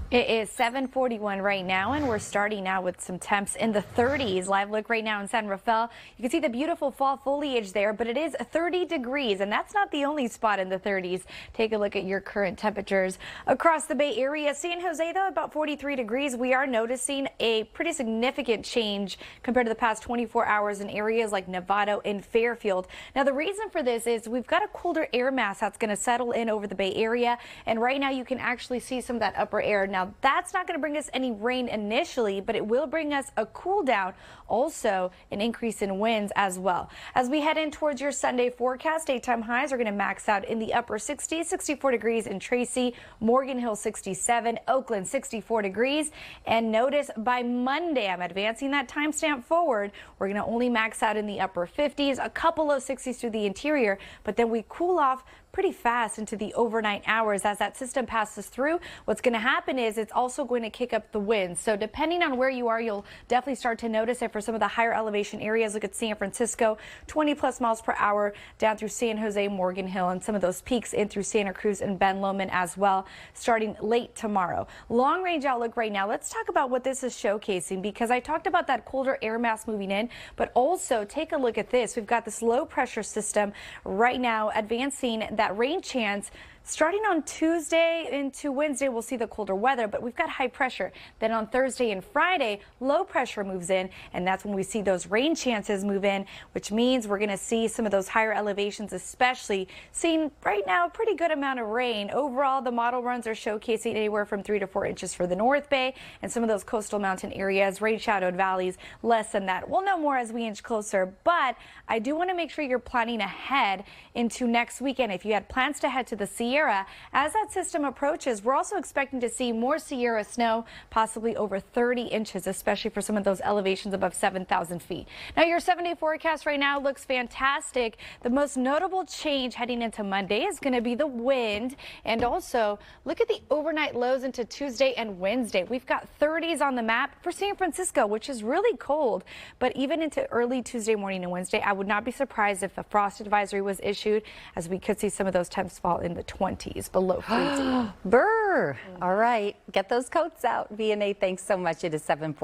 It is 7:41 right now, and we're starting out with some temps in the 30s. Live look right now in San Rafael. You can see the beautiful fall foliage there, but it is 30 degrees, and that's not the only spot in the 30s. Take a look at your current temperatures across the Bay Area. San Jose, though, about 43 degrees. We are noticing a pretty significant change compared to the past 24 hours in areas like Novato and Fairfield. Now, the reason for this is we've got a colder air mass that's going to settle in over the Bay Area, and right now you can actually see some of that upper air. Now, that's not going to bring us any rain initially, but it will bring us a cool down, also an increase in winds as well. As we head in towards your Sunday forecast, daytime highs are going to max out in the upper 60s, 64 degrees in Tracy, Morgan Hill 67, Oakland 64 degrees. And notice by Monday, I'm advancing that timestamp forward, we're going to only max out in the upper 50s, a couple of 60s through the interior, but then we cool off pretty fast into the overnight hours as that system passes through. What's going to happen is it's also going to kick up the winds. So depending on where you are, you'll definitely start to notice it for some of the higher elevation areas. Look at San Francisco, 20 plus miles per hour down through San Jose, Morgan Hill, and some of those peaks in through Santa Cruz and Ben Lomond as well, starting late tomorrow. Long range outlook right now. Let's talk about what this is showcasing, because I talked about that colder air mass moving in, but also take a look at this. We've got this low pressure system right now advancing that rain chance. Starting on Tuesday into Wednesday, we'll see the colder weather, but we've got high pressure. Then on Thursday and Friday, low pressure moves in, and that's when we see those rain chances move in, which means we're going to see some of those higher elevations, especially seeing right now a pretty good amount of rain. Overall, the model runs are showcasing anywhere from 3 to 4 inches for the North Bay and some of those coastal mountain areas, rain shadowed valleys, less than that. We'll know more as we inch closer, but I do want to make sure you're planning ahead into next weekend. If you had plans to head to the Sierra, as that system approaches, we're also expecting to see more Sierra snow, possibly over 30 inches, especially for some of those elevations above 7,000 feet. Now, your 7-day forecast right now looks fantastic. The most notable change heading into Monday is going to be the wind, and also look at the overnight lows into Tuesday and Wednesday. We've got 30s on the map for San Francisco, which is really cold, but even into early Tuesday morning and Wednesday, I would not be surprised if a frost advisory was issued, as we could see some of those temps fall in the 20s below freezing. Brr. All right. Get those coats out. V&A, thanks so much. It is 7:40.